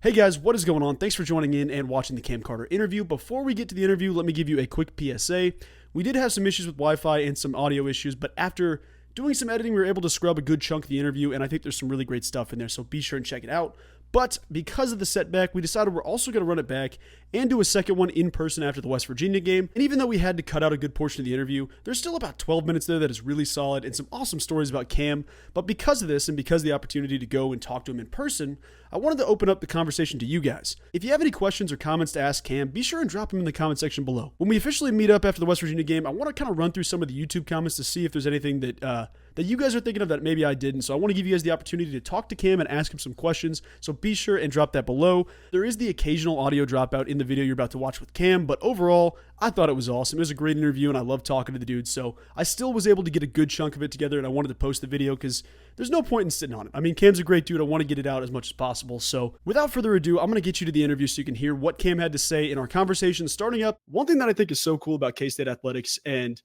Hey guys, what is going on? Thanks for joining in and watching the Cam Carter interview. Before we get to the interview, let me give you a quick PSA. We did have some issues with Wi-Fi and some audio issues, but after doing some editing, we were able to scrub a good chunk of the interview, and I think there's some really great stuff in there, so be sure and check it out. But because of the setback, we decided we're also going to run it back and do a second one in person after the West Virginia game. And even though we had to cut out a good portion of the interview, there's still about 12 minutes there that is really solid and some awesome stories about Cam. But because of this and because of the opportunity to go and talk to him in person, I wanted to open up the conversation to you guys. If you have any questions or comments to ask Cam, be sure and drop them in the comment section below. When we officially meet up after the West Virginia game, I want to kind of run through some of the YouTube comments to see if there's anything that you guys are thinking of that maybe I didn't. So I want to give you guys the opportunity to talk to Cam and ask him some questions. So be sure and drop that below. There is the occasional audio dropout in the video you're about to watch with Cam, but overall, I thought it was awesome. It was a great interview, and I love talking to the dude. So I still was able to get a good chunk of it together, and I wanted to post the video because there's no point in sitting on it. I mean, Cam's a great dude. I want to get it out as much as possible. So without further ado, I'm going to get you to the interview so you can hear what Cam had to say in our conversation. Starting up, one thing that I think is so cool about K-State athletics, and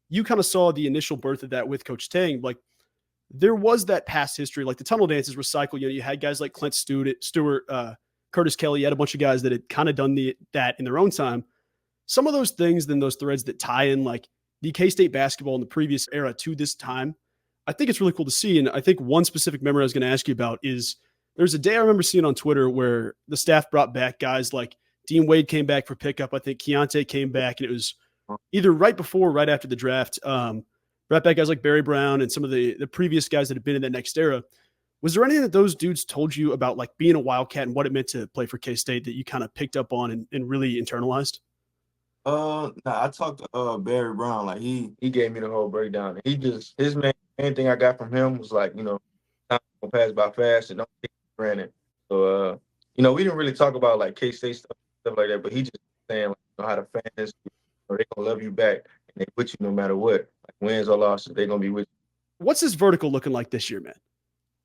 you kind of saw the initial birth of that with Coach Tang, like there was that past history, like the tunnel dances were cycled. You know, you had guys like Clint Stewart, Curtis Kelly. You had a bunch of guys that had kind of done that in their own time. Some of those things, then those threads that tie in like the K-State basketball in the previous era to this time, I think it's really cool to see. And I think one specific memory I was going to ask you about is there's a day I remember seeing on Twitter where the staff brought back guys like Dean Wade came back for pickup. I think Keontae came back, and it was either right before or right after the draft. Brought back guys like Barry Brown and some of the previous guys that had been in that next era. Was there anything that those dudes told you about like being a Wildcat and what it meant to play for K-State that you kind of picked up on and really internalized? Nah, I talked to Barry Brown. Like he gave me the whole breakdown. He just his main thing I got from him was like, time gonna pass by fast and don't take it for granted. So we didn't really talk about like K-State stuff like that, but he just saying like, how the fans, they gonna love you back and they with you no matter what. Like wins or losses, they gonna be with you. What's this vertical looking like this year, man?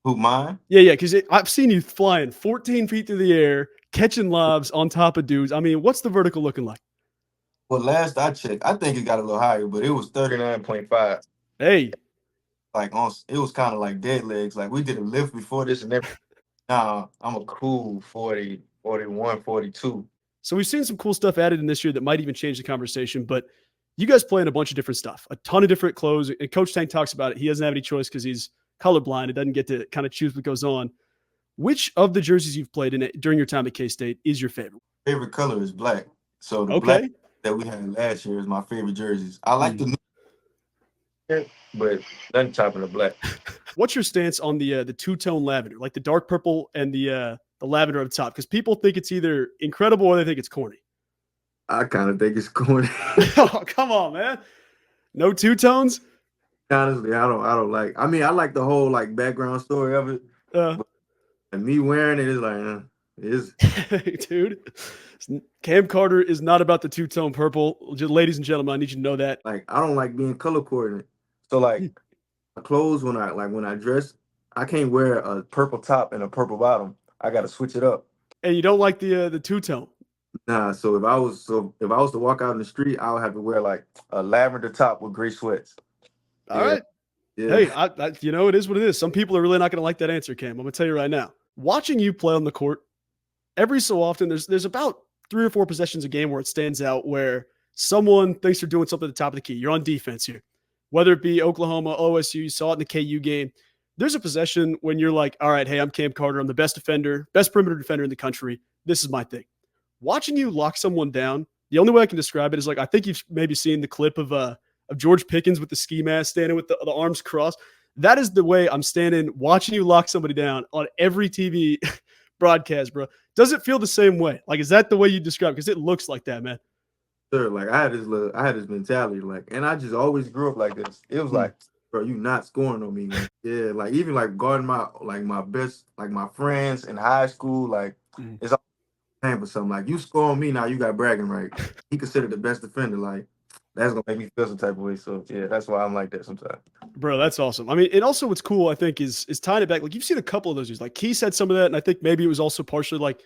Who, mine? Yeah, because I've seen you flying 14 feet through the air, catching lobs on top of dudes. I mean, what's the vertical looking like? Well, last I checked, I think it got a little higher, but it was 39.5. Hey, Like it was kind of like dead legs. Like we did a lift before this and everything. Nah, I'm a cool 40, 41, 42. so we've seen some cool stuff added in this year that might even change the conversation, but you guys play in a bunch of different stuff, a ton of different clothes. And Coach Tank talks about it. He doesn't have any choice because he's colorblind. It doesn't get to kind of choose what goes on. Which of the jerseys you've played in it during your time at K-State is your favorite? Favorite color is black. So the black Okay. that we had last year is my favorite jerseys. I like the new, but nothing topping the black. What's your stance on the two-tone lavender, like the dark purple and the lavender up top? Because people think it's either incredible or they think it's corny. I kind of think it's corny. Oh, come on, man. No two tones? Honestly, I don't like. I mean, I like the whole like background story of it. And me wearing it is like, dude. Cam Carter is not about the two-tone purple. Just, ladies and gentlemen, I need you to know that. Like, I don't like being color coordinated. So like, my clothes when I dress, I can't wear a purple top and a purple bottom. I got to switch it up. And you don't like the two-tone? Nah. So if I was to walk out in the street, I would have to wear like a lavender top with gray sweats. All right. Yeah. Hey, it is what it is. Some people are really not going to like that answer, Cam. I'm going to tell you right now. Watching you play on the court, every so often, there's about 3 or 4 possessions a game where it stands out where someone thinks they're doing something at the top of the key. You're on defense here. Whether it be Oklahoma, OSU, you saw it in the KU game. There's a possession when you're like, all right, hey, I'm Cam Carter. I'm the best defender, best perimeter defender in the country. This is my thing. Watching you lock someone down, the only way I can describe it is like, I think you've maybe seen the clip of George Pickens with the ski mask standing with the arms crossed. That is the way I'm standing, watching you lock somebody down on every TV broadcast, bro. Does it feel the same way? Like, is that the way you describe it? Because it looks like that, man. Sure. Like I had this mentality, like, and I just always grew up like this. It was like, bro, you not scoring on me, man. Yeah, like even like guarding my best, like my friends in high school, like it's all paying for something. Like you score on me now, you got bragging right. He considered the best defender, like. That's gonna make me feel some type of way. So yeah, that's why I'm like that sometimes. Bro, that's awesome. I mean, and also what's cool, I think, is tying it back. Like you've seen a couple of those dudes. Like Keith had some of that, and I think maybe it was also partially like,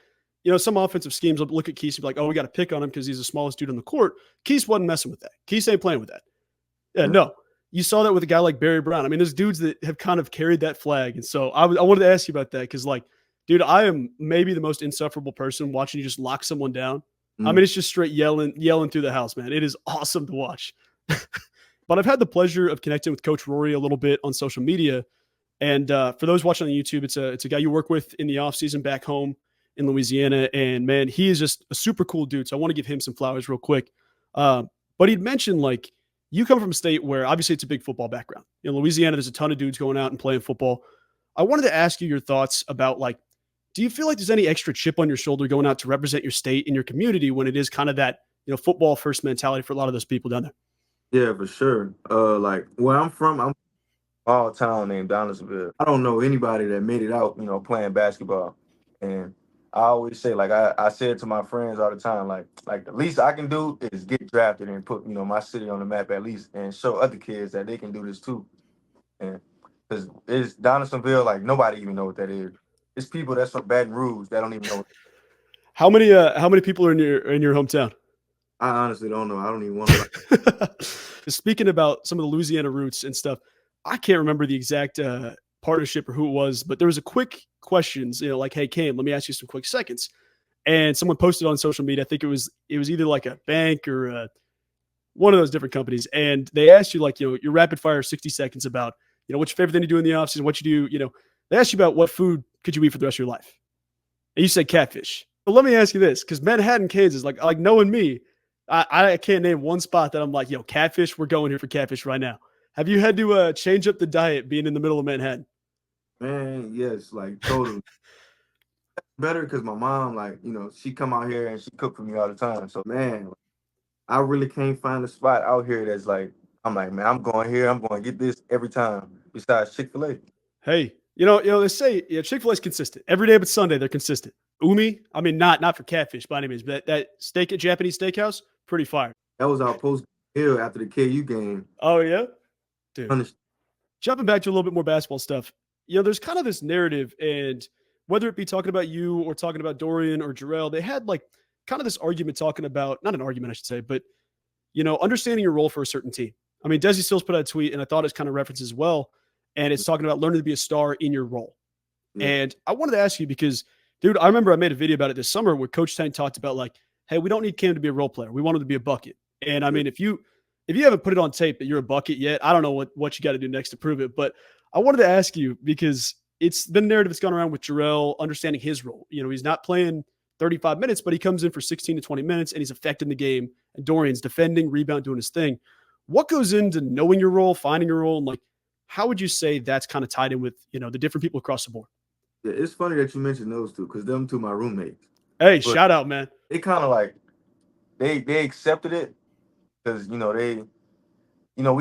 some offensive schemes look at Keith and be like, oh, we got to pick on him because he's the smallest dude on the court. Keith wasn't messing with that. Keith ain't playing with that. Yeah, no. You saw that with a guy like Barry Brown. I mean, there's dudes that have kind of carried that flag. And so I wanted to ask you about that because, like, Dude, I am maybe the most insufferable person watching you just lock someone down. I Mm. mean, it's just straight yelling through the house, man. It is awesome to watch. But I've had the pleasure of connecting with Coach Rory a little bit on social media. And for those watching on YouTube, it's a guy you work with in the offseason back home in Louisiana. And man, he is just a super cool dude. So I want to give him some flowers real quick. But he'd mentioned like you come from a state where obviously it's a big football background. In Louisiana, there's a ton of dudes going out and playing football. I wanted to ask you your thoughts about like, do you feel like there's any extra chip on your shoulder going out to represent your state and your community when it is kind of that, football first mentality for a lot of those people down there? Yeah, for sure. Like where I'm from, I'm small town named Donaldsonville. I don't know anybody that made it out, playing basketball. And I always say, like I said to my friends all the time, like the least I can do is get drafted and put, my city on the map at least and show other kids that they can do this too. And because it's Donaldsonville, like nobody even know what that is. It's people that's from Baton Rouge that don't even know. How many people are in your hometown? I honestly don't know. I don't even want to. Speaking about some of the Louisiana roots and stuff, I can't remember the exact partnership or who it was, but there was a quick questions, like, "Hey Cam, let me ask you some quick seconds." And someone posted on social media. I think it was either like a bank or one of those different companies, and they asked you like, your rapid fire 60 seconds about, what's your favorite thing to do in the offseason, what you do. They asked you about what food could you eat for the rest of your life, and you said catfish. But let me ask you this, because Manhattan, Kansas, like knowing me, I can't name one spot that I'm like, catfish, we're going here for catfish right now. Have you had to change up the diet being in the middle of Manhattan? Man, yes, like totally. Better because my mom, like, she come out here and she cook for me all the time. So man, I really can't find a spot out here that's like, I'm like, man, I'm going here, I'm going to get this every time. Besides Chick-fil-A. Hey, they say Chick-fil-A is consistent. Every day but Sunday, they're consistent. Umi, I mean, not for catfish by any means, but that steak at Japanese Steakhouse, pretty fire. That was our post hill after the KU game. Oh, yeah? Dude. Honest- Jumping back to a little bit more basketball stuff, there's kind of this narrative, and whether it be talking about you or talking about Dorian or Jarrell, they had like kind of this argument talking about, not an argument, I should say, but, understanding your role for a certain team. I mean, Desi Stills put out a tweet, and I thought it's kind of referenced as well, and it's talking about learning to be a star in your role. Yeah. And I wanted to ask you because, dude, I remember I made a video about it this summer where Coach Tank talked about like, hey, we don't need Cam to be a role player. We want him to be a bucket. And I mean, if you haven't put it on tape that you're a bucket yet, I don't know what you got to do next to prove it. But I wanted to ask you because it's been a narrative that's gone around with Jarrell understanding his role. He's not playing 35 minutes, but he comes in for 16 to 20 minutes and he's affecting the game. And Dorian's defending, rebound, doing his thing. What goes into knowing your role, finding your role, and like, how would you say that's kind of tied in with, the different people across the board? Yeah, it's funny that you mentioned those two because them two my roommates. Hey, but shout out, man. They kind of like they accepted it because we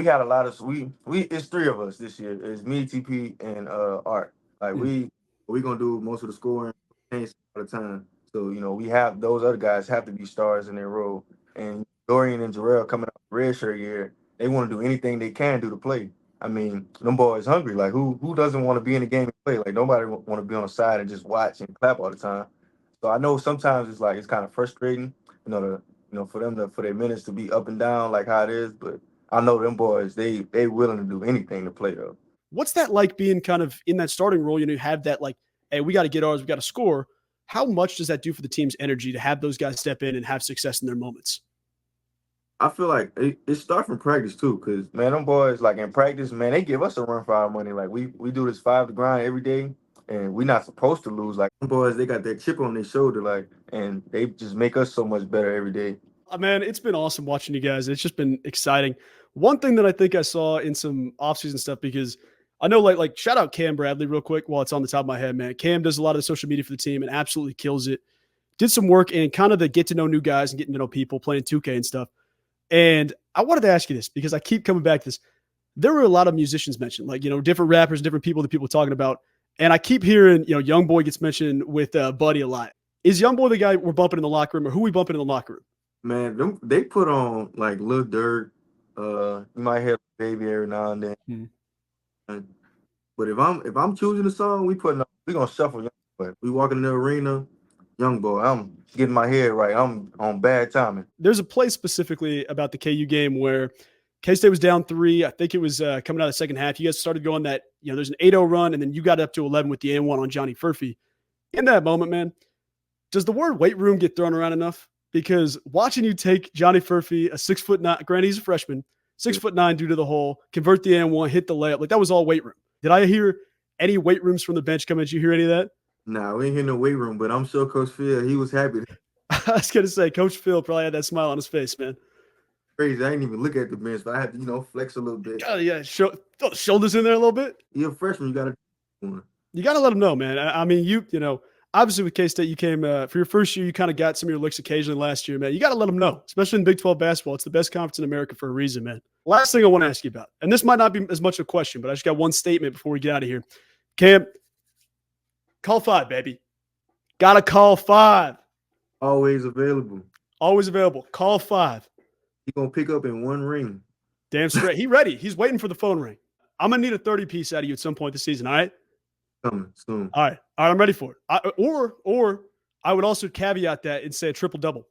had a lot of we it's three of us this year. It's me, TP, and Art. Like we gonna do most of the scoring all the time. So we have those other guys have to be stars in their role. And Dorian and Jarrell coming up redshirt year, they want to do anything they can do to play. I mean, them boys hungry. Like who doesn't want to be in the game and play? Like nobody want to be on the side and just watch and clap all the time. So I know sometimes it's kind of frustrating, for them for their minutes to be up and down like how it is. But I know them boys, they willing to do anything to play though. What's that like being kind of in that starting role? You have that like, hey, we got to get ours, we got to score. How much does that do for the team's energy to have those guys step in and have success in their moments? I feel like it starts from practice too, because man, them boys like in practice, man, they give us a run for our money. Like we do this 5 to grind every day, and we're not supposed to lose. Like them boys, they got that chip on their shoulder, like, and they just make us so much better every day. Man, it's been awesome watching you guys. It's just been exciting. One thing that I think I saw in some offseason stuff, because I know like shout out Cam Bradley real quick while it's on the top of my head, man. Cam does a lot of the social media for the team and absolutely kills it. Did some work and kind of the get to know new guys and getting to know people, playing 2K and stuff. And I wanted to ask you this because I keep coming back to this. There were a lot of musicians mentioned, like, different rappers, different people that people talking about. And I keep hearing, Young Boy gets mentioned with Buddy a lot. Is Young Boy the guy we're bumping in the locker room, or who we bumping in the locker room? Man, they put on like Lil Durk. You might hear Baby every now and then. But if I'm choosing a song, we gonna shuffle Young Boy. We walking in the arena, Young Boy. I'm getting my head right. I'm on bad timing. There's a play specifically about the KU game where K-State was down 3. I think it was coming out of the second half. You guys started going that, there's an 8-0 run, and then you got up to 11 with the and 1 on Johnny Furphy. In that moment, man, does the word weight room get thrown around enough? Because watching you take Johnny Furphy, a 6'9", granted he's a freshman, 6'9" due to the hole, convert the and one, hit the layup, like that was all weight room. Did I hear any weight rooms from the bench come in? Did you hear any of that? Nah, we ain't hear no weight room, but I'm sure Coach Phil, he was happy. I was gonna say, Coach Phil probably had that smile on his face, man. Crazy. I didn't even look at the bench, but I had to, flex a little bit. Oh yeah, throw the shoulders in there a little bit. You're a freshman, you gotta one. You got to let them know, man. I mean, you know, obviously with K-State, you came for your first year, you kind of got some of your looks occasionally last year, man. You got to let them know, especially in Big 12 basketball. It's the best conference in America for a reason, man. Last thing I want to ask you about, and this might not be as much of a question, but I just got one statement before we get out of here. Cam, call 5, baby. Got to call 5. Always available. Always available. Call 5. He gonna pick up in one ring. Damn straight. He ready. He's waiting for the phone ring. I'm going to need a 30-piece out of you at some point this season, all right? Coming soon. All right, I'm ready for it. Or I would also caveat that and say a triple-double.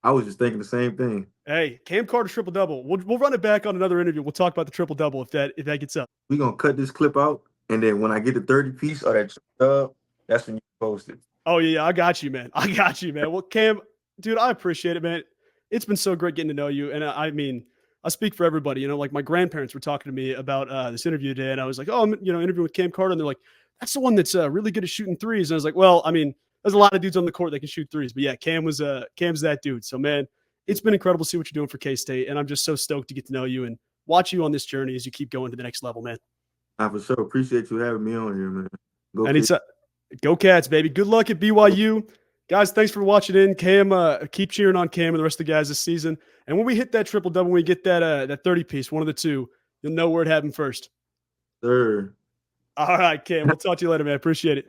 I was just thinking the same thing. Hey, Cam Carter triple-double. We'll run it back on another interview. We'll talk about the triple-double if that gets up. We're gonna cut this clip out, and then when I get the 30-piece or that that's when you post it. Oh yeah, I got you, man. Well, Cam, dude, I appreciate it, man. It's been so great getting to know you, and I mean, I speak for everybody. You know, like my grandparents were talking to me about this interview today, and I was like, oh, I'm interviewing with Cam Carter, and they're like, that's the one that's really good at shooting threes. And I was like, well, I mean, there's a lot of dudes on the court that can shoot threes, but yeah, Cam's that dude. So man, it's been incredible to see what you're doing for K-State, and I'm just so stoked to get to know you and watch you on this journey as you keep going to the next level, man. I for sure appreciate you having me on here, man. Go Cats, baby. Good luck at BYU. Guys, thanks for watching in. Cam, keep cheering on Cam and the rest of the guys this season. And when we hit that triple-double, when we get that 30-piece, one of the two, you'll know where it happened first. Sir. All right, Cam. We'll talk to you later, man. Appreciate it.